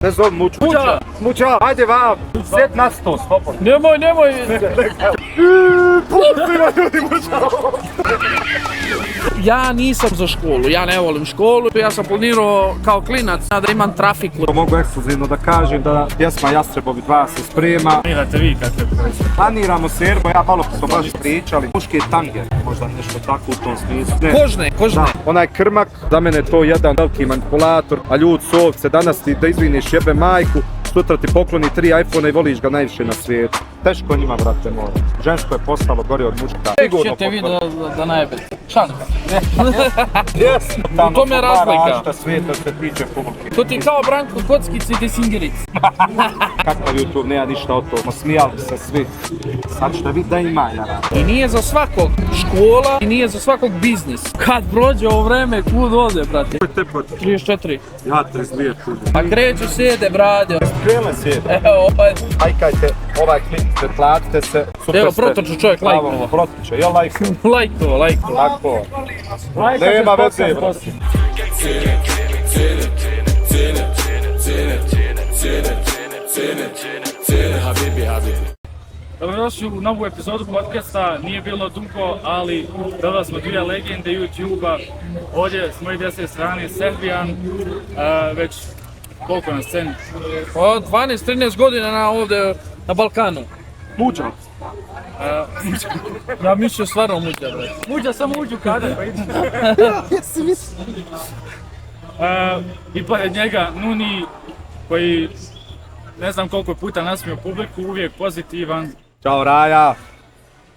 Ne zove Muća. Muća, ajde vam, sjed na sto, slobodno. Nemoj. Puštiva ljudi Muća. Ja nisam za školu, ja ne volim školu. Ja sam planirao kao klinac da imam trafiku. Mogu ekskluzivno da kažem da pjesma Jastrebovi 2 se sprema. Planirate vi kad se Planiramo serbo, ja malo smo baš pričali. Muški tanger, možda nešto tako u tom smislu. Ne. Kožne. Da, onaj krmak, za mene je to jedan veliki manipulator, a ljud su ovce, danas ti da izviniš jebe majku, sutra ti pokloni 3 iPhone i voliš ga najviše na svijetu. Teško njima, brate moj. Žensko je postalo gore od muška. Ćete vi da najbete. Šanka. Yes. U tome je razlika. Šta svijeta se tiče publike. To ti kao Branko Kockic i Desingeric. Kakav YouTube, nema ništa od toga. Smijali se svi. Sad ćete vidjeti da ima naravno. I nije za svakog škola i nije za svakog biznis. Kad prođe ovo vreme, kud ode, brate? 34. Ja 32 čudim. A kreću sjede, brade. Krele sjede. Evo, Lajkajte ovaj klip, pretplatite se. Super evo ste. protoču čovjek lajkovo. Protoče, jel lajkovo? Lajkovo. Tako. Nema veze, brate. Dobrodošli u novu epizodu podcasta, nije bilo dugo, ali dodali smo dvije legende YouTube-a. Ovdje s moje desne strane Serbijan, već koliko na sceni? Od 12-13 godina ovdje na Balkanu. Muđa. Ja mislio stvarno muđa, brate. Muđa samo uđu kada pa ići. I pored njega Nuni, koji ne znam koliko puta nasmio publiku, uvijek pozitivan. Ćao Raja.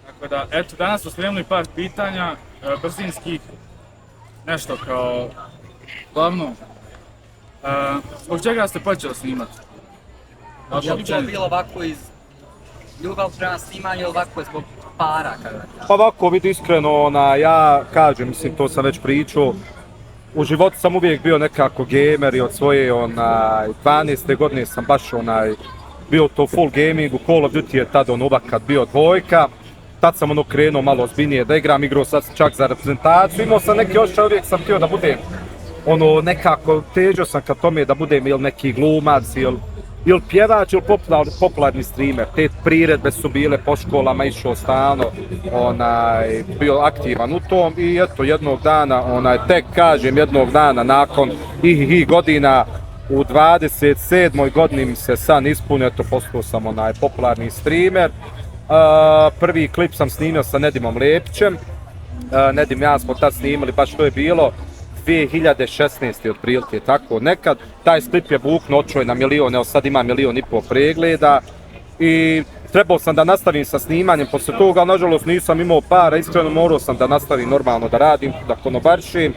Tako da, eto, danas smo spremili par pitanja, brzinskih, nešto kao glavno. Zbog čega ste počeli snimati? Je li to bilo ovako iz ljubav prema snimanju ili ovako zbog para? Pa ovako vidi iskreno, ja kažem, mislim to sam već pričao. U životu sam uvijek bio nekako gamer i od svoje 12. godine sam baš bio to full gaming, u Call of Duty je tada kad bio dvojka. Tad sam krenuo malo ozbiljnije da igram, igrao sad čak za reprezentaciju, imao sam neki osjećaj, uvijek sam htio da budem nekako, težio sam ka tome da budem ili neki glumac ili pjevač ili popularni streamer. Te priredbe su bile po školama, išao stalno, bio aktivan u tom i eto jednog dana, tek kažem jednog dana nakon godina u 27. godini mi se san ispunio, eto postao sam popularni streamer. Prvi klip sam snimio sa Nedimom Lepićem, Nedim ja smo tad snimali, baš to je bilo 2016. otprilike, tako nekad. Taj klip je buknuo očoj na milion, evo sad ima 1,5 miliona pregleda i trebao sam da nastavim sa snimanjem poslije toga, ali nažalost nisam imao para, iskreno morao sam da nastavim normalno da radim, da konobaršim.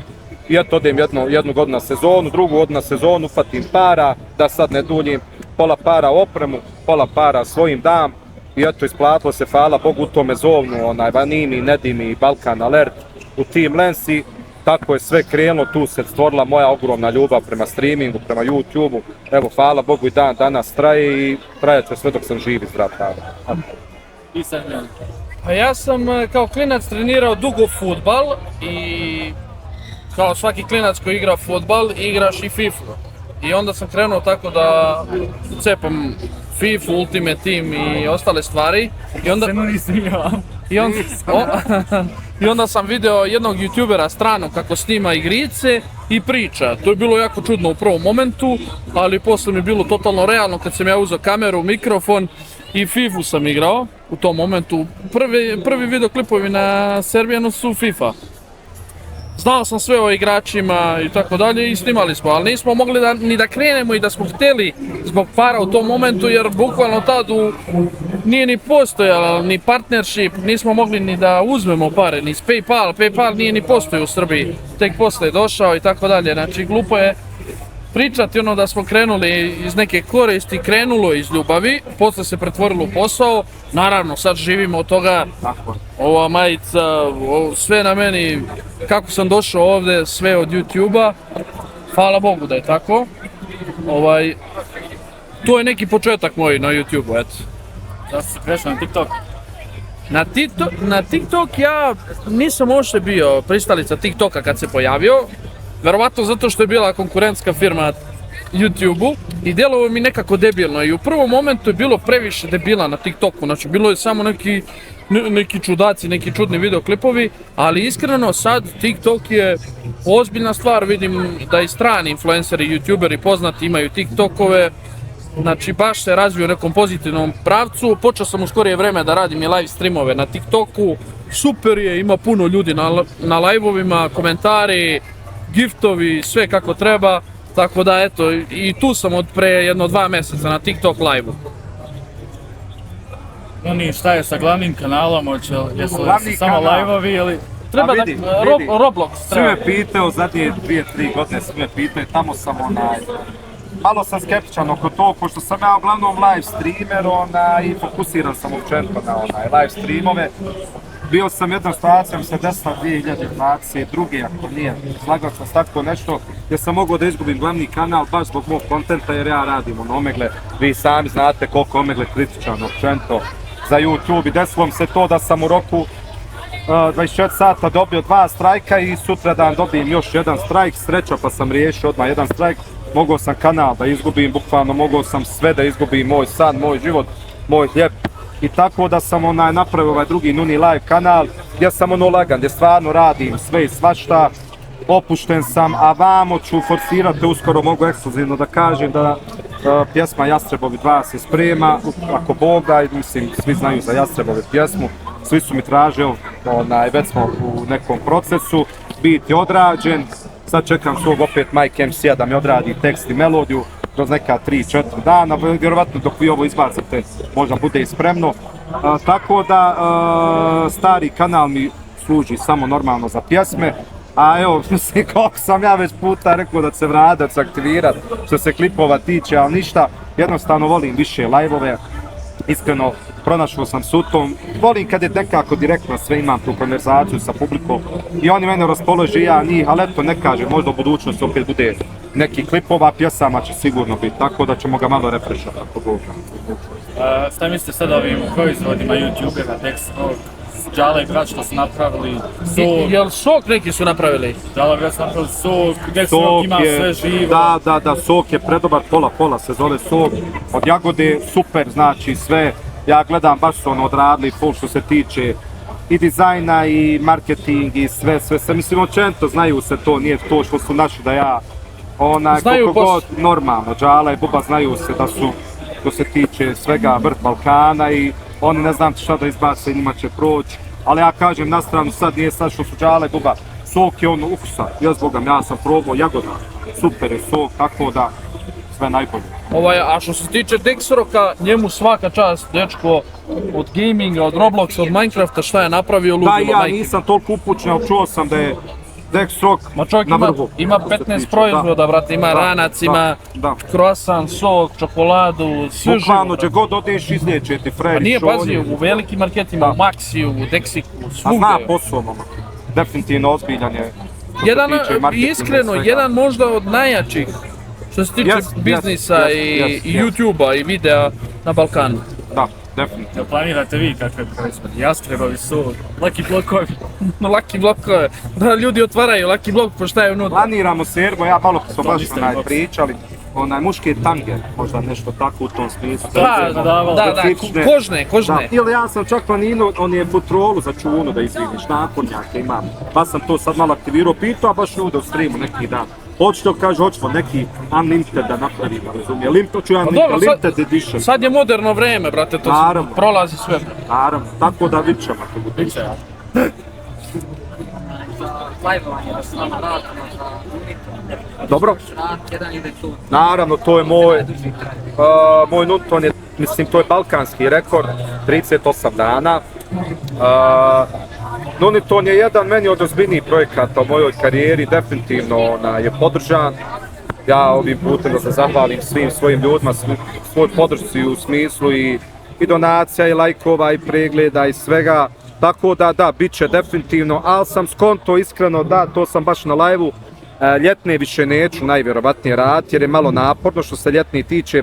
I eto odem jednu godinu na sezonu, drugu godinu na sezonu, ufatim para, da sad ne duljim, pola para opremu, pola para svojim dam. I eto isplatilo se, hvala Bogu, u tome zovnu, Vanimi, Nedimi, Balkan Alert, u Team Lensi. Tako je sve krenulo, tu se stvorila moja ogromna ljubav prema streamingu, prema YouTube-u. Evo, hvala Bogu i dan danas traje i trajat će sve dok sam živ i zdrav. I Serbijan. Pa ja sam kao klinac trenirao dugo fudbal i kao svaki klinac koji igra fudbal, igraš i FIFA. I onda sam krenuo tako da cepam FIFA, Ultimate Team i ostale stvari. I onda sam video jednog youtubera stranog kako snima igrice i priča. To je bilo jako čudno u prvom momentu, ali posle mi je bilo totalno realno kad sam ja uzeo kameru, mikrofon i FIFA sam igrao u tom momentu. Prvi videoklipovi na Serbijanu su FIFA. Znao sam sve o igračima i tako dalje i snimali smo, ali nismo mogli ni da krenemo i da smo htjeli zbog para u tom momentu, jer bukvalno tad nije ni postojala ni partnership, nismo mogli ni da uzmemo pare, ni s PayPal nije ni postojao u Srbiji, tek poslije je došao i tako dalje, znači glupo je pričati da smo krenuli iz neke koristi, krenulo iz ljubavi, posle se pretvorilo u posao, naravno sad živimo od toga, ova majica, sve na meni, kako sam došao ovdje, sve od YouTube-a, hvala Bogu da je tako, to je neki početak moj na YouTube-u, eto. Da si prešao na TikTok? Na TikTok ja nisam uopšte bio pristalica TikToka kad se pojavio, verovatno zato što je bila konkurentska firma YouTube-u i djelovao mi nekako debilno i u prvom momentu je bilo previše debila na TikToku, znači bilo je samo neki čudaci, neki čudni videoklipovi, ali iskreno sad TikTok je ozbiljna stvar, vidim da i strani influenceri, youtuberi poznati imaju TikTokove, znači baš se razvio u nekom pozitivnom pravcu, počeo sam u skorije vreme da radim i live streamove na TikToku, super je, ima puno ljudi na live-ovima, komentari, giftovi, sve kako treba, tako da eto, i tu sam od pre 1-2 mjeseca na TikTok live-u. Oni, šta je sa glavnim kanalom, jesu Glavni samo kanal. live-ovi ili... Treba vidi, da, vidi. Roblox Svi treba. me pitaju, zadnje 2-3 godine svi me pitaju, tamo sam malo sam skeptičan oko to, pošto sam ja uglavnom live streamer i fokusiran sam općenito na live streamove. Bio sam jednom situacijom se desila 2022. ako nije, slagao sam s tako nešto, gdje sam mogao da izgubim glavni kanal baš zbog mog kontenta jer ja radim Omegle, vi sami znate koliko Omegle kritičan općenito za YouTube i desilo mi se to da sam u roku 24 sata dobio 2 strajka i sutradan dobijem još jedan strajk, sreća pa sam riješio odmah jedan strajk, mogao sam kanal da izgubim, bukvalno mogao sam sve da izgubim, moj san, moj život, moj hljeb. I tako da sam napravio ovaj drugi Nuni live kanal gdje sam lagan, gdje stvarno radim sve i svašta, opušten sam, a vamo ću forsirati, uskoro mogu ekskluzivno da kažem da pjesma Jastrebovi 2 se sprema, ako Bog da, mislim svi znaju za Jastrebove pjesmu, svi su mi tražili, već smo u nekom procesu, bit je odrađen, sad čekam svog opet Mike MC-a da mi odradi tekst i melodiju, kroz neka 3-4 dana, vjerovatno dok vi ovo izbacite možda bude i spremno. Tako da stari kanal mi služi samo normalno za pjesme, a evo, mislim koliko sam ja već puta rekao da će se vrati, da će se aktivirati, što se klipova tiče, ali ništa, jednostavno volim više live-ove, iskreno pronašao sam se u tom, volim kad je nekako direktno sve imam tu konverzaciju sa publikom i oni mene raspolože i ja njih, ali eto ne kažem, možda u budućnosti opet bude neki klipova, pjesama će sigurno biti, tako da ćemo ga malo refrešati ako Bog da. Šta mislite sad o ovim proizvodima youtubera, Dexrog, Džale i brat što su napravili, Sok, Jel Sok neki su napravili? Džale i brat su napravili Sok, Dexrog ima sve živo. Da, Sok je predobar, pola se zove Sok, od Jagode super, znači sve, ja gledam baš su odradili full što se tiče i dizajna i marketing i sve, mislim općenito znaju se to, nije to što su naši da ja, koliko god normalno, Džala i Buba znaju se da su, što se tiče svega vrh Balkana i oni ne znam šta da izbace, njima će proći, ali ja kažem na stranu sad nije sad što su Džala i Buba, Sok je ukusa, jezbogam, ja sam probao Jagoda, super je Sok, tako da sve najbolje. A što se tiče Dexroka, njemu svaka čast, dečko, od gaminga, od Robloxa, od Minecrafta, šta je napravio ludilo majke. Da, ja majke. nisam toliko upućen, ali čuo sam da je Dexrok na vrhu. Ima 15 proizvoda, brate, ima ranac, ima croissant, sok, čokoladu, sve živo. Bukvalno, gdje god odeš izliječe ti Freddy, Pa nije, pazi, u velikim marketima, u Maxiju, u Dexiku, svugdje. A zna posao, momak. Definitivno ozbiljan je. Iskreno, jedan možda od najjačih što se tiče biznisa i YouTube-a i videa na Balkanu. Da, definitivno. Planirate vi kakve proizvode? Jastrebovi su, Lucky Blokovi. Lucky Blokove, da ljudi otvaraju Lucky Blok, pa šta je unutra? Planiramo servo, ja malo smo baš pričali, muške tange, možda nešto tako u tom smislu. Da, kožne. Ili ja sam čak planirao, on je futrolu za čunu da izvidiš, napornjake imam. Pa sam to sad malo aktivirao, pitao, a baš ljude u streamu neki dan. Hoćete, kaže, hoćemo neki unlimited da napravimo, razumije, limited edition. Sad je moderno vreme, brate, to prolazi sve. Naravno, tako da vidit ćemo ako bude. Live-ovanje da s nama radimo za Uniton. Dobro. Jedan ide tu. Naravno, to je moj Uniton je, mislim, to je balkanski rekord, 38 dana. Uniton je jedan meni od ozbiljnijih projekata u mojoj karijeri, definitivno je podržan. Ja ovim putem da se zahvalim svim svojim ljudima, svoj podršci u smislu i donacija i lajkova i pregleda i svega. Tako da, bit će definitivno, ali sam skonto iskreno, da, to sam baš na live-u, ljetne više neću najvjerovatnije raditi jer je malo naporno što se ljetni tiče,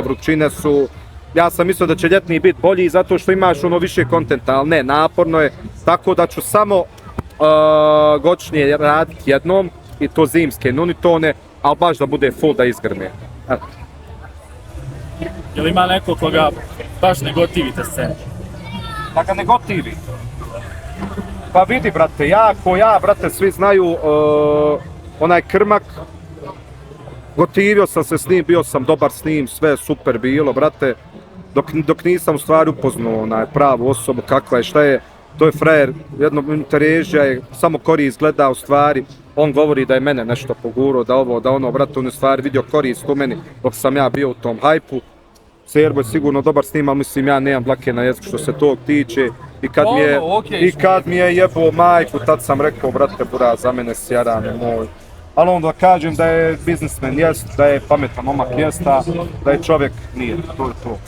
vrućine su. Ja sam mislio da će ljetni biti bolji zato što imaš više kontenta, ali ne, naporno je, tako da ću samo godišnje raditi jednom i to zimske Unitone, ali baš da bude full da izgrme. Eto. Jel ima neko koga baš ne gotivite sceni? Da ga ne gotivi. Pa vidi, brate, brate, svi znaju onaj Krmak. Gotivio sam se s njim, bio sam dobar s njim, sve je super bilo, brate. Dok nisam u stvari upoznao onaj pravu osobu, kakva je, šta je. To je frajer, jedno terežija je, samo korist gleda u stvari. On govori da je mene nešto pogurao, da ovo, da ono, brate, on je u stvari vidio korist u meni dok sam ja bio u tom hajpu. Serbo je sigurno dobar s njim, ali mislim ja nemam dlake na jeziku što se tog tiče. I kad mi je jebao majku, tad sam rekao, brate, bura, za mene si jaran moj. Ali onda kažem da je biznismen jest, da je pametan momak jesta, da je čovjek nije, to je to.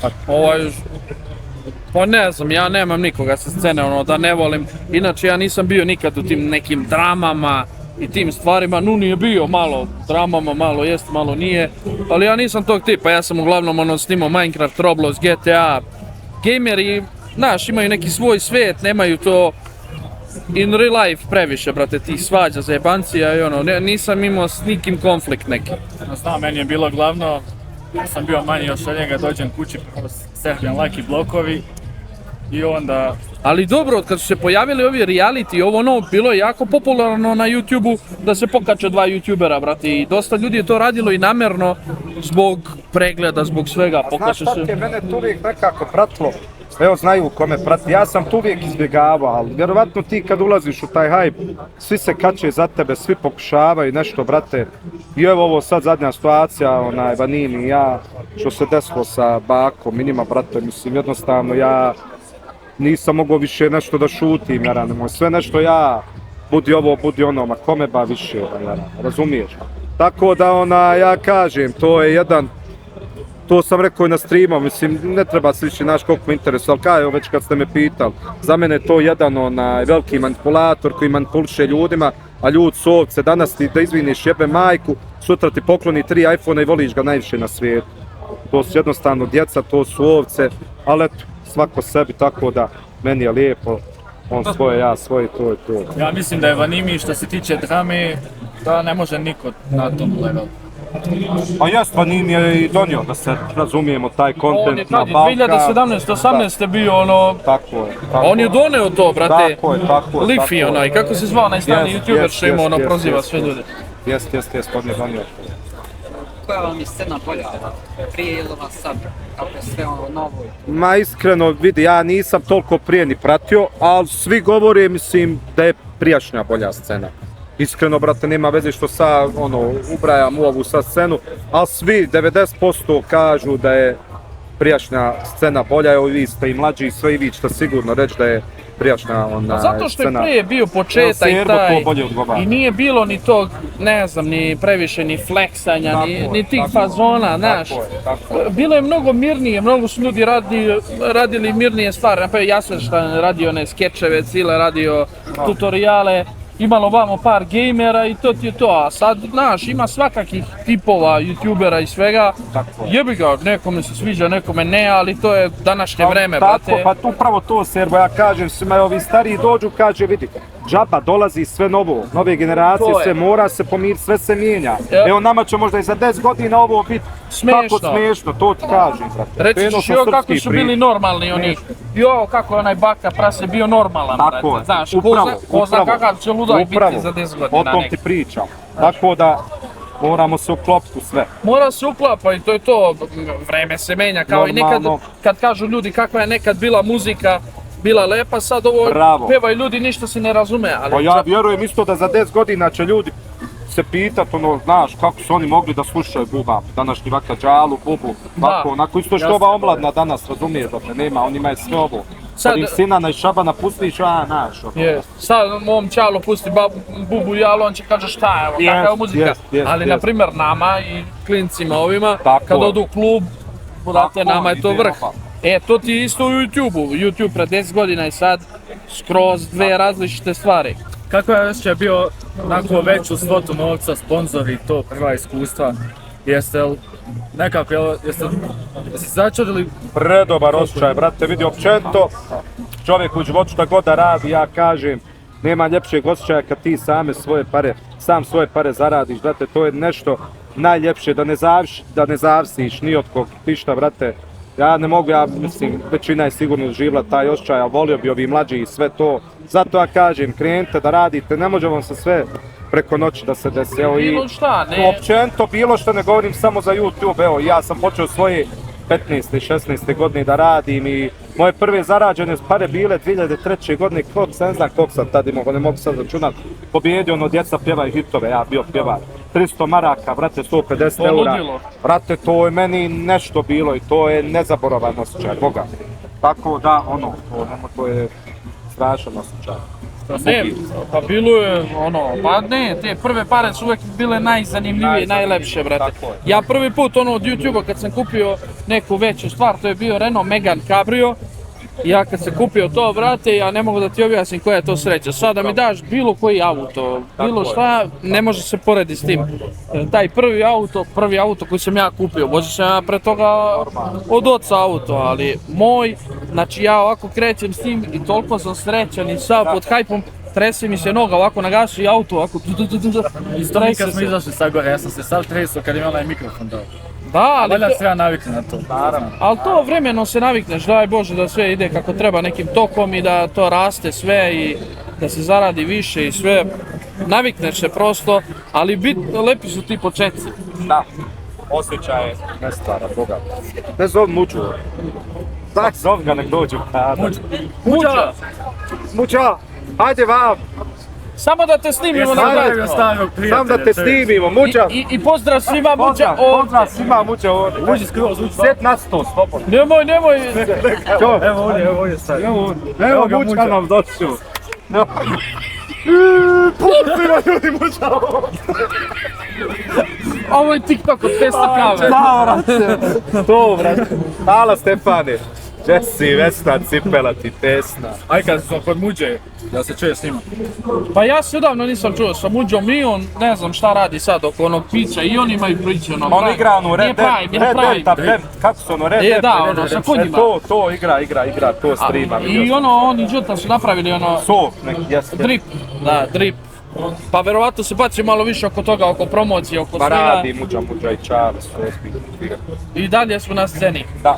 Pa ne znam, ja nemam nikoga sa scene, ono, da ne volim. Inače, ja nisam bio nikad u tim nekim dramama i tim stvarima. Nuni je bio malo dramama, malo jest, malo nije. Ali ja nisam tog tipa, ja sam uglavnom ono snimao Minecraft, Roblox, GTA. Gameri, znaš, imaju neki svoj svijet, nemaju to in real life previše, brate, tih svađa, zajebancija i ono, nisam imao s nikim konflikt neki. Znam, meni je bilo glavno, ja sam bio manji od njega, dođem kući, Serbian Lucky blokovi i onda... Ali dobro, od kad su se pojavili ovi reality, ovo ono, bilo je jako popularno na YouTube-u da se pokače dva YouTubera, brate, i dosta ljudi je to radilo i namerno zbog pregleda, zbog svega, pokače se... Znaš šta je mene tu uvijek nekako pratilo? Evo, znaju u kome prati, ja sam tu uvijek izbjegavao, ali vjerovatno ti kad ulaziš u taj hype, svi se kače za tebe, svi pokušavaju nešto, brate. I evo ovo sad zadnja situacija, onaj Vanini i ja, što se desilo sa bakom i njima, brate, mislim, jednostavno ja nisam mogao više nešto da šutim, jarane moj, sve nešto ja, budi ovo, budi ono, ma kome ba više, jarane, razumiješ? Tako da, ja kažem, to je jedan, to sam rekao i na streamu, mislim, ne treba sličiti naš koliko me interesuje, ali kao već kad ste me pitali, za mene je to jedan veliki manipulator koji manipuliše ljudima, a ljud su ovce, danas ti da izviniš jebe majku, sutra ti pokloni 3 iPhone-a i voliš ga najviše na svijetu. To su jednostavno djeca, to su ovce, ali eto, svako sebi, tako da meni je lijepo, on svoje, ja svoje, to je to. Ja mislim da je Vanimi što se tiče drame, da ne može niko na tom levelu. Pa jest, Vanini je i donio da se razumijemo taj kontent na Balkan. 2017-18 je bio ono... Tako je. On je doneo to, brate. Tako je. Lifi onaj, kako se zvao onaj strani YouTuber što ima ono proziva sve ljude. Jest, on je donio. Koja vam je scena bolja prije ili vas sad, kako je sve ono novo? Ma iskreno vidi, ja nisam toliko prije ni pratio, ali svi govore, mislim, da je prijašnja bolja scena. Iskreno, brate, nema veze što sad, ubrajam u ovu sad scenu, ali svi, 90% kažu da je prijašnja scena bolja, evo vi ste i mlađi i sve i vi ćete sigurno reći da je prijašnja scena. Zato što je prije bio početak i taj, i nije bilo ni tog, ne znam, ni previše ni fleksanja, ni tih fazona, znaš. Bilo je mnogo mirnije, mnogo su ljudi radili mirnije stvari, naprijed Jasvenštajn radio one skečeve, cile radio tutoriale. Imalo vamo par gamera i to ti je to, a sad, znaš, ima svakakih tipova youtubera i svega. Jebi ga, nekome se sviđa, nekome ne, ali to je današnje vreme, brate. Pa upravo to, Serbo, ja kažem svima, ovi stariji dođu, kaže, vidi, džaba dolazi sve novo, nove generacije, sve mora se pomiriti, sve se mijenja. Evo, nama će možda i za 10 godina ovo biti tako smiješno, to ti kažem, brate. Reći ću kako su bili normalni oni, kako je onaj baka prase bio normalan, brate, znaš, ko zna kakav će ludak biti za 10 godina. O tom ti pričam, tako da moramo se uklopiti u sve. Mora se uklapa i to je to, vreme se menja, kao i nekad, kad kažu ljudi kakva je nekad bila muzika, bila lepa, sad ovo pevaju ljudi, ništa se ne razume. Pa ja vjerujem isto da za 10 godina će ljudi se pitat, znaš, kako su oni mogli da slušaju Buba, današnji vaka Džalu, Bubu, onako isto što ova omladna danas, razumije, dakle, nema, on ima sve ovo. Kad im Sinana i Šabana pustiš, znaš. Sad mom Čalu pusti Bubu i Jalo, on će kaže šta, evo, kakva je muzika. Ali, na primjer, nama i klincima ovima, kad odu u klub, brate, nama je to vrh. To ti je isto u YouTube-u. YouTube pre 10 godina i sad skroz dve različite stvari. Kako je osjećaj bio onako veću svotu novca, sponzori, to prva iskustva? Jeste začudili? Predobar osjećaj, brate, vidi, općenito čovjek u životu šta god da radi, ja kažem, nema ljepšeg osjećaja kad ti sam svoje pare zaradiš, brate, to je nešto najljepše, da ne zavisiš ni od kog ništa, brate. Ja ne mogu, ja mislim, većina je sigurno doživjela taj osjećaj, a volio bi ovi mlađi i sve to. Zato ja kažem, krenite da radite, ne može vam se sve preko noći da se desi. Evo, Bilo šta, ne. općenito bilo što, ne govorim samo za YouTube, evo ja sam počeo svoje 15. i 16. godine da radim i moje prve zarađene pare bile 2003. godine, ne znam koliko sam tad imao, ne mogu sad računat, pobjedio ono djeca pjevaju hitove, ja bio pjevar. 300 maraka, brate, 150 eura, brate, to je meni nešto bilo i to je nezaboravan osjećaj, Boga. Tako da, ono, to je strašan osjećaj. Ne, pa bilo je pa ne, te prve pare su uvijek bile najzanimljivije i najlepše, brate. Ja prvi put od YouTube-a kad sam kupio neku veću stvar, to je bio Renault Megane Cabrio. Ja kad sam kupio to, brate, ja ne mogu da ti objasnim koja je to sreća. Sad da mi daš bilo koji auto, bilo šta, ne može se porediti s tim. Taj prvi auto koji sam ja kupio, možda sam ja pre toga od oca auto, ali moj, znači ja ovako krećem s tim i toliko sam srećan i sad pod hajpom, trese mi se noga ovako na gasu i auto ovako. Isto mi kad smo izašli sa gore, ja sam se sad tresao kad imala je mikrofon dao. Da, ali Valjda se ja naviknem na to. Ali to vremenom se navikneš, daj Bože da sve ide kako treba nekim tokom i da to raste sve i da se zaradi više i sve. Navikneš se prosto, ali lepi su ti početci. Da, osjećaj je nestvara, Boga. Ne zov Muđu. Tak zov ga nek dođu kada. Muđa! Muđa, hajde vam! Samo da te snimimo na gledku. Samo da te snimimo, Muđa! I pozdrav svima Muđa Pozdrav svima Muđa ovdje. Uđi skroz, uđi. Sjed nas to, slobodno. Nemoj! Evo ovdje sad. Evo ga Muđa nam došao. Pozdrav ljudi Muđa Ovo je TikTok od 500 kave. Da, brate. To, brate. Hvala Stefane. Jesse, Vesna, Cipela ti pesna. Aj kad smo kod Muđe, da se čuje s njima. Pa ja se odavno nisam čuo sa Muđom i on ne znam šta radi sad oko onog pića i on imaju priče ono. On igra onu Red Dead, kako su ono Red Dead? Da, ono sa konjima. To igra, to streama. I oni Đuta su napravili ono... Sok neki, jeste. Drip, da, drip. Pa verovatno se baci malo više oko toga, oko promocije, oko svega. svega. Pa radi Muđa i Charles, to je zbiljno. I dalje smo na sceni. Da.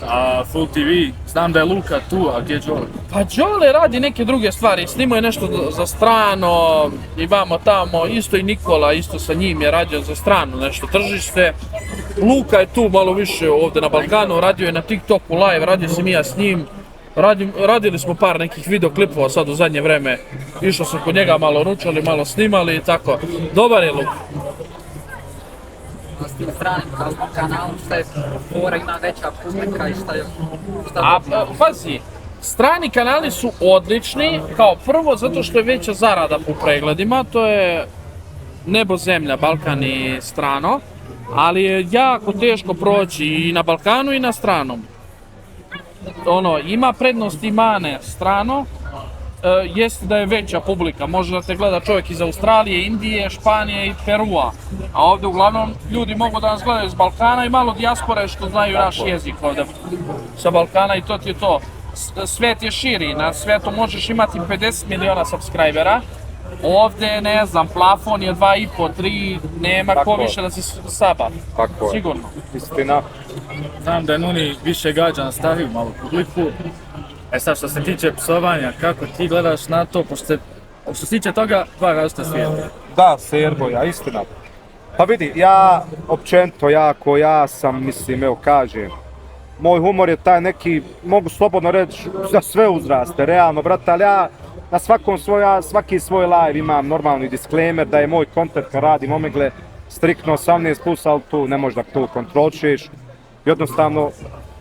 A Full TV, znam da je Luka tu, a gdje je Đole? Pa Đole radi neke druge stvari, snimao je nešto za strano i vamo tamo, isto i Nikola, isto sa njim je radio za strano nešto tržište. Luka je tu malo više ovdje na Balkanu, radio je na TikToku live, radio sam i ja s njim. Radili smo par nekih videoklipova sad u zadnje vreme, išao sam kod njega malo ručali, malo snimali i tako. Dobar je Luka. S tim stranim kanalom, šta je fora, ima veća publika i šta je... Pazi, strani kanali su odlični, kao prvo zato što je veća zarada po pregledima, to je nebo, zemlja, Balkan i strano, ali je jako teško proći i na Balkanu i na stranom. Ima prednost i mane strano, jeste da je veća publika, može da te gleda čovjek iz Australije, Indije, Španije i Perua, a ovdje uglavnom ljudi mogu da nas gledaju iz Balkana i malo dijaspore što znaju naš jezik ovdje sa Balkana i to ti je to. Svijet je širi, na svijetu možeš imati 50 miliona subscribera, ovdje ne znam, plafon je 2,5, 3, nema ko više da si saba, sigurno. Istina. Znam da je Nuni više gađa na stariju malo publiku. Sad što se tiče psovanja, kako ti gledaš na to, pošto se tiče toga, dva različita svijeta. Da, Serboja, istina. Pa vidi, ja općenito, ja sam, mislim, evo kažem, moj humor je taj neki, mogu slobodno reći, za sve uzraste, realno, brate, ali ja na svaki svoj live imam normalni disclaimer da je moj content kad radim omegle striktno 18+, ali tu ne možda to kontrolišeš. Jednostavno,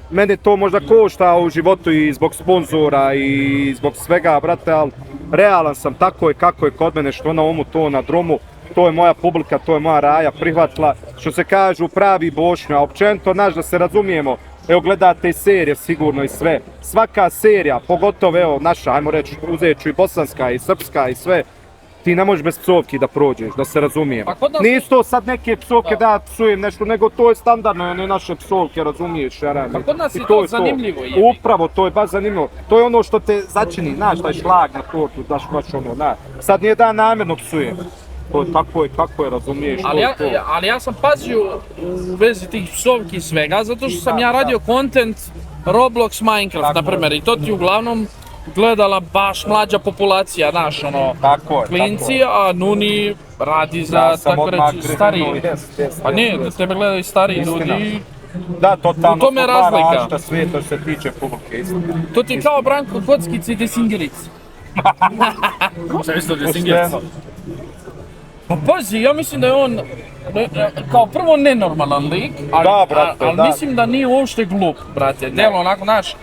mene to možda košta u životu i zbog sponzora i zbog svega, brate, ali realan sam, tako je kako je kod mene, što na umu, to na drumu. To je moja publika, to je moja raja prihvatila, što se kažu pravi Bošnja, a općenito, znaš, da se razumijemo, evo gledate i serije sigurno i sve, svaka serija, pogotovo evo naša, ajmo reći, uzet ću i bosanska i srpska i sve, ti ne možeš bez psovki da prođeš, da se razumijemo. Nisu to sad neke psovke da ja psujem nešto, nego to je standardno, ne naše psovke, razumiješ, Jarani. Pa kod nas je to zanimljivo. Upravo, to je baš zanimljivo. To je ono što te začini, znaš, taj šlag na tortu, daš baš ono, znaš. Sad nije da namjerno psujem. to je tako je kako je, razumiješ, Ali to je to. ali ja sam pazio u vezi tih psovki i svega, zato što sam ja radio content Roblox, Minecraft, na primjer, i to ti uglavnom gledala baš mlađa populacija, znaš, ono, Tako je, klinci, a Nuni radi za, Ja sam tako odmah reći, stariji. krenuo, Pa ne, da tebe gledaju stariji Istina. ljudi. Da, totalno U tome je smo dva razlika. različita svijeta što se tiče publike, istina. To ti je kao Branko Kockica i Desingeric. Sam isto da Singers. Pa pazi, ja mislim da je on kao prvo nenormalan lik, ali, Da, brate, ali da. mislim da nije uopšte glup, brate. Delo onako, znaš,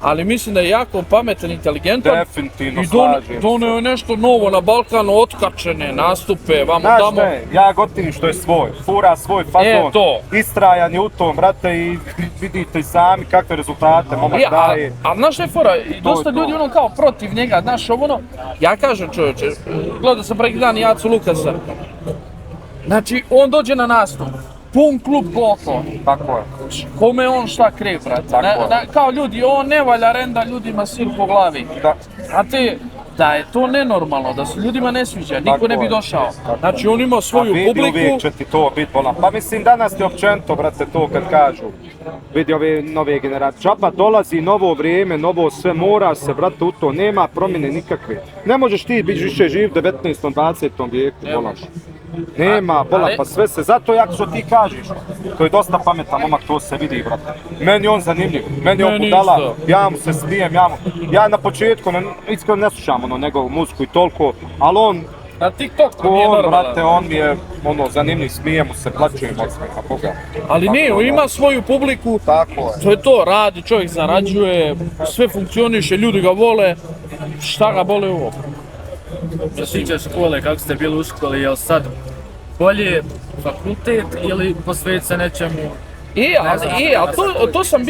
ali mislim da je jako pametan, inteligentan. Definitivno I slažem doneo je nešto novo na Balkanu, otkačene nastupe, vamo Znaš tamo. ne, ja gotivim što je svoj, fura svoj fazon, to. istrajan je u tom, brate, i vidite i sami kakve rezultate momak daje. A znaš šta je fora, i dosta je to. ljudi ono kao protiv njega, znaš ono, ja kažem čovječe, gledao sam preki dan Jacu Lukasa. Znači, on dođe na nastup, pun klub koliko, Tako je. kome on šta kriv, brate. Tako je. Kao ljudi, on ne valja renda ljudima sir po glavi. Da. A te, da je to nenormalno, da se ljudima ne sviđa, niko Tako ne bi je. došao. Tako Znači, on ima A svoju vidi, publiku. uvijek će ti to biti bolan. Pa mislim, danas je općenito, brate, to kad kažu. Vidi ove nove generacije. Džaba dolazi novo vrijeme, novo sve, mora se, brate, u to. Nema promjene nikakve. Ne možeš ti biti više živ u 19. 20. vijeku, bolan. Nema, bolan, ali- pa sve se. Zato jak što ti kažeš, to je dosta pametan momak, to se vidi, brate. Meni je on zanimljiv, meni je on Meni budala, isto. ja mu se smijem, ja na početku iskreno ne slušam ono njegovu muziku i toliko, ali on Na TikToku nije on, normalno. brate, on mi je ono zanimljiv, smije mu se, plaćujem od smijeha, Boga. Ali ne, Tako da. ima svoju publiku, Tako je. to je to, radi, čovjek zarađuje, sve funkcioniše, ljudi ga vole, šta ga boli ovo? Što se tiče škole, kako ste bili u školi, jel sad bolje fakultet ili posvetiti se nečemu? Ali to sam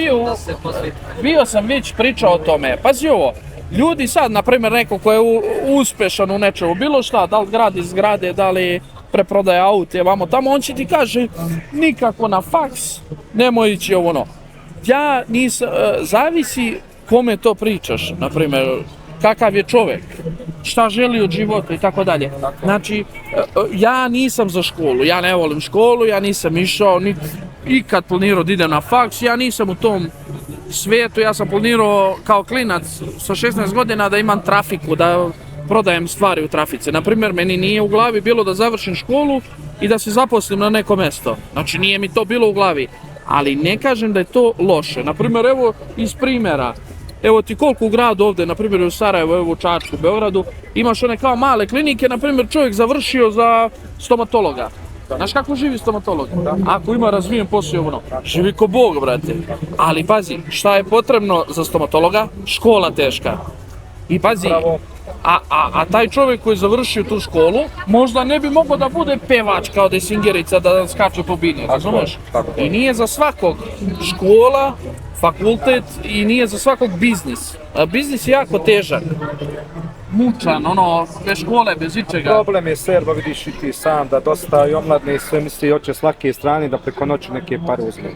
bio sam već pričao o tome, pazi ovo, ljudi sad, na primjer, neko ko je uspešan u nečemu, bilo šta, da li gradi zgrade, da li preprodaje aute, vamo tamo, on će ti kaže nikako na faks, nemoj ići ovo ono. Ja nisam, zavisi kome to pričaš, na primjer, kakav je čovjek, šta želi od života i tako dalje. Znači, ja nisam za školu, ja ne volim školu, ja nisam išao, niti ikad planirao da idem na faks, ja nisam u tom svijetu, ja sam planirao kao klinac sa 16 godina da imam trafiku, da prodajem stvari u trafici. Naprimjer, meni nije u glavi bilo da završim školu i da se zaposlim na neko mjesto. Znači, nije mi to bilo u glavi. Ali ne kažem da je to loše. Naprimjer, evo iz primjera. Evo ti koliko u gradu ovdje, na primjer u Sarajevu, evo u Čačku, Beogradu, imaš one kao male klinike, na primjer čovjek završio za stomatologa. Znaš kako živi stomatolog? Ako ima razvijen posao, ono, živi ko Bog, brate. Ali pazi, šta je potrebno za stomatologa? Škola teška. I pazi, a taj čovjek koji je završio tu školu, možda ne bi mogao da bude pevač kao Desingerica da skače po bini, razumeš? tako. I nije za svakog škola, fakultet i nije za svakog biznis. A biznis je jako težak. Mučan, ono, bez škole, bez ičega. Problem je Serba, vidiš i ti sam, da dosta i omladne i sve misli hoće s lake strane da preko noći neke pare uzme.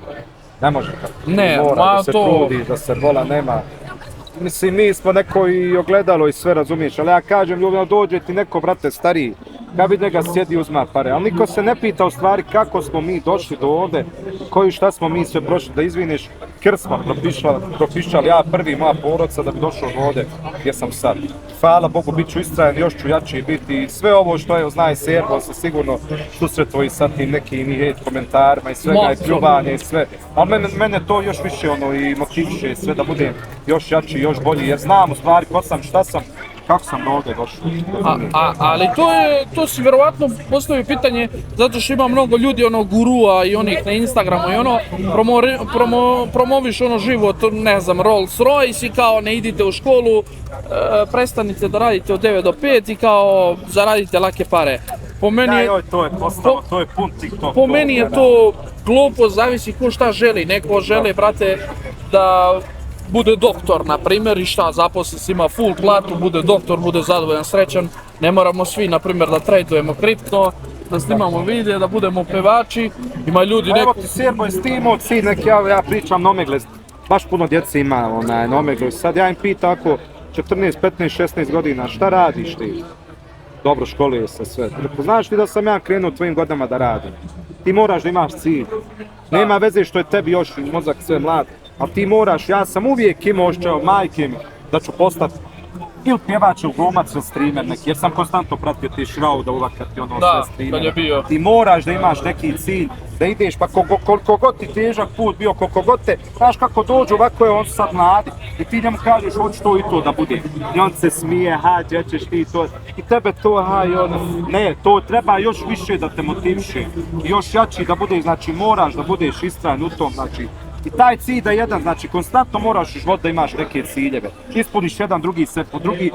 Ne može tako. Ne, mora ma da se to- trudi, da se vola, nema. Mislim, mi smo neko i ogledalo i sve, razumiješ, ali ja kažem ljudima, dođe ti neko, brate, stariji, kad vidi njega sjedi i uzma pare, ali niko se ne pita u stvari kako smo mi došli do ovde, koju šta smo mi sve prošli, da izviniš, kr smo propišali, ja prvi, moja porodca da bi došao do ovde gdje sam sad. Hvala Bogu, bit ću istrajan, još ću jači biti i sve ovo što je, zna i Serbo se sigurno susreto i sa tim nekim i hate komentarima i svega i pljuvanje i sve, ali mene to još više ono i motiviše i sve da budem još jači, još bolji, jer znam u stvari ko sam, šta sam, kako sam do ovdje došao. Ali to si vjerovatno postavio pitanje zato što ima mnogo ljudi ono gurua i onih na Instagramu i ono promoviš ono život, ne znam, Rolls Royce i kao ne idite u školu, prestanite da radite od 9 do 5 i kao zaradite lake pare. Po meni je, To je postalo, to je pun TikTok. po meni je to glupo, zavisi ko šta želi. Neko želi, brate, da bude doktor, na primjer, i šta, zaposli se, ima full platu, bude doktor, bude zadovoljan, srećan. Ne moramo svi, na primjer, da tradujemo kripto, da snimamo videa, da budemo pevači. Ima ljudi Pa evo neko... ti Serbo je snimao, cilj neki, ja pričam na Omegle, baš puno djece ima na Omegle. Sad ja im pitam ako 14, 15, 16 godina, šta radiš ti? dobro školuje se sve. Znaš ti da sam ja krenuo tvojim godinama da radim. Ti moraš da imaš cilj. Nema veze što je tebi još mozak sve mlad, ali ti moraš, ja sam uvijek imao ošćao majke mi da ću postati ili pjevač ili glumac ili streamer neki, jer sam konstantno pratio ti Shroud, uvakati ono Da, sve kad je streamere. bio. Ti moraš da imaš neki cilj, da ideš, pa koliko god ti težak put bio, koliko god te, znaš kako dođu, ovako je on sad mladi, i ti njemu kažeš hoću to i to da bude. I on se smije, gdje ćeš ti to, i tebe to, i ono, ne, to treba još više da te motiviše, i još jači da bude, znači moraš da budeš istrajan u tom, znači, i taj cilj da jedan, znači konstantno moraš u životu da imaš neke ciljeve. Ispuniš jedan, drugi sve po drugi,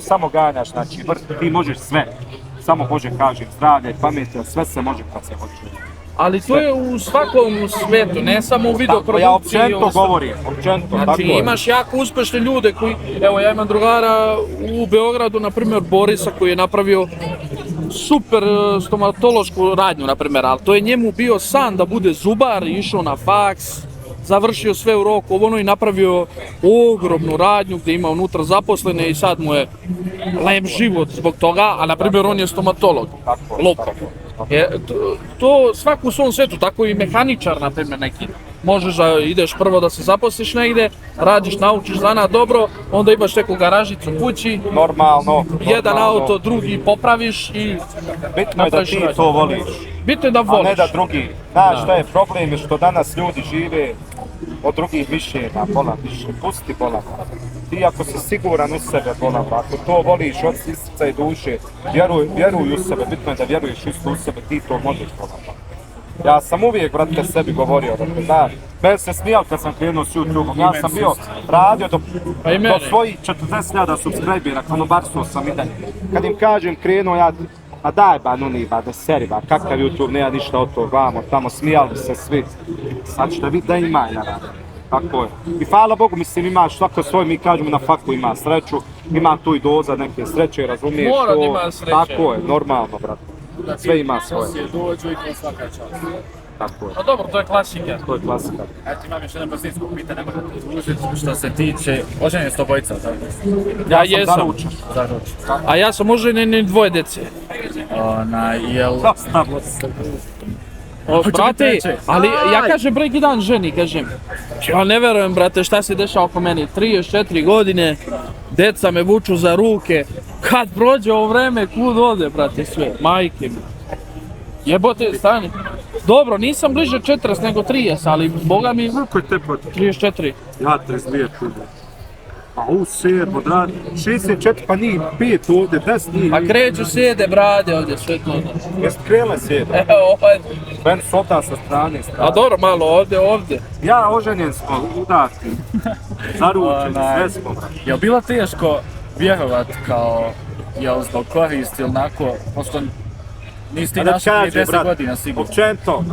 samo ganjaš, znači ti možeš sve. Samo Bože kažem, zdravlje, pamet, sve se može kad se hoće. Ali to je u svakom svetu, ne samo u videoprodukciji. Ja općenito govorim, općenito, tako Znači je. imaš jako uspešne ljude koji, evo ja imam drugara u Beogradu, na primjer Borisa koji je napravio super stomatološku radnju, na primjer, ali to je njemu bio san da bude zubar, išao na faks, završio sve u roku, ono i napravio ogromnu radnju gdje ima unutra zaposlene i sad mu je lep život zbog toga, a na primjer on je stomatolog, lopov. To svako u svom svetu, tako i mehaničar, na primjer, neki. Možeš da ideš prvo da se zaposliš negdje, radiš, naučiš zanat dobro, onda imaš neku garažicu kući, Normalno. jedan auto, drugi popraviš i Bitno je da ti to voliš, bitno je da a voliš. ne da drugi. Znaš šta je problem, je što danas ljudi žive od drugih mišljenja, bolan više, pusti bolan. Ti ako si siguran u sebe, bolan, ako to voliš od srca i duše, vjeruj u sebe, bitno je da vjeruješ isto u sebe, ti to možeš, bolan. Ja sam uvijek, brate, sebi govorio, brate, znaš, meni se smijal kad sam krenuo s YouTube-om, ja sam bio radio do svojih 40.000 subscribera, konobarstvo sam i dalje. Kad im kažem krenuo ja, a daj ba, nuni ba, da seri ba, kakav YouTube, nema ništa od toga, vamo, tamo, smijali se svi. Sad ćete vidjeti da ima, naravno. Tako je. I hvala Bogu, mislim, imaš svako svoje, mi kažemo na faku ima sreću, ima tu i doza neke sreće, razumiješ Mora to. da ima sreće. Tako je, normalno, brate. Sve ima svoje. Poslije dođu i to svaka čast. Tako je, Pa dobro, to je klasika. to je klasika. Eto, imam još jedno brzinsko pitanje, možete izlužiti što se tiče oženjen s obojica, tako? Ja sam jesam, zaručen. Zaručen. a ja sam oženjen i 2 djece. Jel... Zastavilo se. Brate, reći? ali ja kažem preki dan ženi, kažem, ja ne verujem, brate, šta se dešava oko meni, 34 godine, deca me vuču za ruke, kad prođe ovo vreme, kud ode, brate, sve, majke mi. Jebote, stani. Dobro, nisam bliže 40 nego 30, ali boga mi Koliko je te pot? 34. Ja 32 čudo. A u sedmo, da, 64, pa nije 5 ovdje, 10 nije. A kreću sjede brade ovdje, sve to. Jesi krele sjede? Evo, ovaj. Ben sota sa strane. A dobro, malo ovdje. Ja oženjen smo, udati, zaručeni, sve smo, brate. Jel bilo teško vjerovat kao, jel zbog koristi ili onako, pošto nisi ti našli prije 10 godina sigurno. Općenito,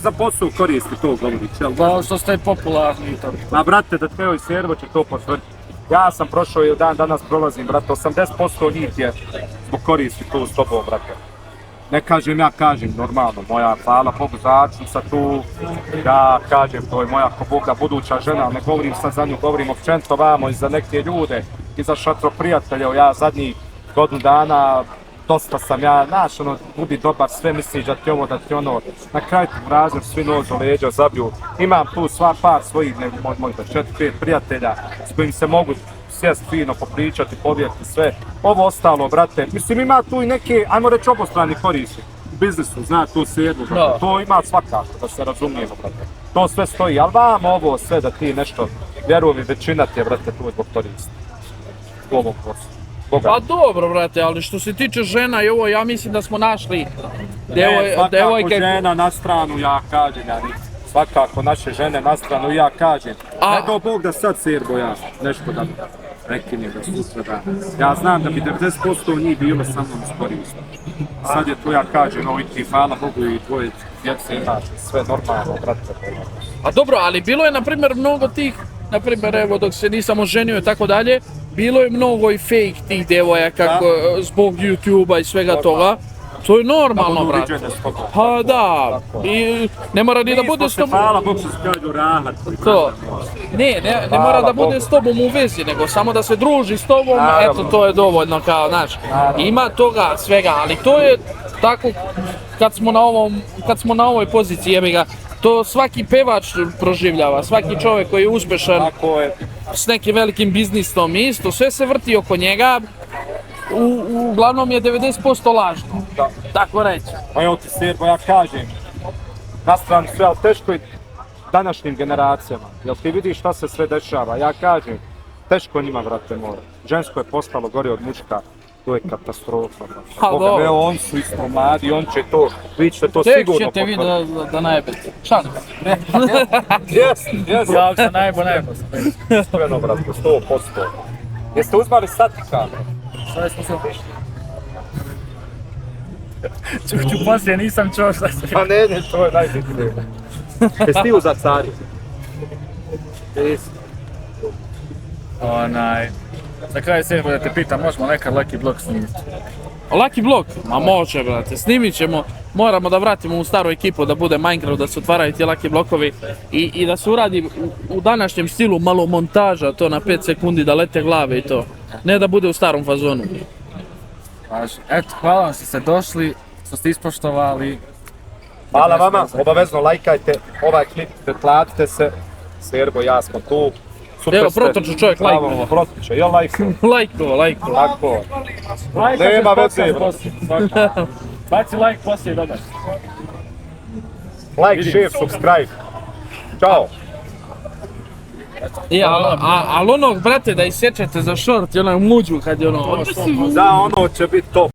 za posao koristi to govorić, jel? Kao što ste popularni i to. Ma brate, da Teo i Servo će to potvrditi. Ja sam prošao i danas prolazim, brate, 80% njih je zbog koristi tu s tobom, brate. Ne kažem, ja kažem, normalno, moja, hvala Bogu, začnica tu, ja kažem, to je moja, ako Bog da, buduća žena, ali ne govorim sad za nju, govorim općenito vamo i za neke ljude, i za šatro prijatelja, ja zadnjih godinu dana, dosta sam ja, znaš, ono, budi dobar, sve misliš da ti ovo, da ti ono, na kraju ti mrazim, svi nož u leđa zabiju, imam tu par svojih, možda 4-5 prijatelja s kojim se mogu sjest fino, popričati, povijeti sve, ovo ostalo, brate, mislim ima tu i neke, ajmo reći, obostrani koristi u biznisu, zna tu Servu, brate, to ima svakako, da se razumijemo, brate, to sve stoji, ali vam ovo sve da ti nešto, vjerujem mi, većina ti je, brate, tu zbog koristi, u ovom poslu. Pa dobro, brate, ali što se tiče žena i ovo, ja mislim da smo našli Svakako devojke... žena na stranu, ja kažem, svakako naše žene na stranu, ja kažem. Ne do Bog da sad Serbo ja nešto da prekinim da sutra da. Ja znam da bi 90% njih bilo sa mnom iskoristiti. Sad je to, ja kažem, ovi ti, hvala Bogu i tvoje djece imaš, sve normalno, brate. A dobro, ali bilo je, na primjer, mnogo tih, na primjer, evo, dok se nisam oženio i tako dalje, bilo je mnogo i fake tih devojaka zbog YouTube-a i svega toga. To je normalno, budu brate. viđene s tobom. Pa da, i ne mora ni da bude s tobom. Hvala Bog što se kažu rahat. To. Ne mora da bude Bogu. s tobom u vezi, nego samo da se druži s tobom, Naravno. eto to je dovoljno kao, znaš. Ima toga svega, ali to je tako kad smo na ovoj poziciji, jebi ga, to svaki pevač proživljava, svaki čovjek koji je uspešan Tako je. s nekim velikim biznisom isto, sve se vrti oko njega, uglavnom je 90% lažno, Da. tako reći. Pa evo ti Serbo, ja kažem, na stranu sve, ali teško je današnjim generacijama, jel ti vidiš šta se sve dešava, ja kažem, teško njima, vrate more. Žensko je postalo gore od muška, to je katastrofa. Ha, Boga, dobro. evo, on su isto mladi, on će to, vi ćete to Tek sigurno ćete vi potvrditi. da najebete. Šalim. Jes, Ja sam najbolj. iskreno, brate, 100%. Jeste uzmali statika? Sve smo se otišli. Čuću poslije, nisam čuo šta se... Pa ne, to je najbitnije. Jesi ti uza cari? Jesi. Za kraj Serbo da te pitam, možemo nekad Lucky Block snimiti? Lucky Block? Ma može, brate, snimit ćemo. Moramo da vratimo u staru ekipu da bude Minecraft, da se otvaraju ti Lucky Blockovi i da se uradi u današnjem stilu malo montaža, to na 5 sekundi da lete glave i to. Ne da bude u starom fazonu. Eto, hvala vam što ste došli, što ste ispoštovali. Hvala vama, obavezno lajkajte ovaj klip, pretplatite se. Serbo, ja smo tu. Super Evo, ste. protoču čovjek Bravo, lajkovo. Protoče, jel lajkao? Lajkovo. Tako. Nema veze, bro. Baci like poslije i dodaj. Like, share, subscribe. Ćao. Ali onog, brate, da isječete za short i onaj muđu kad je ono... Da, ono će biti top.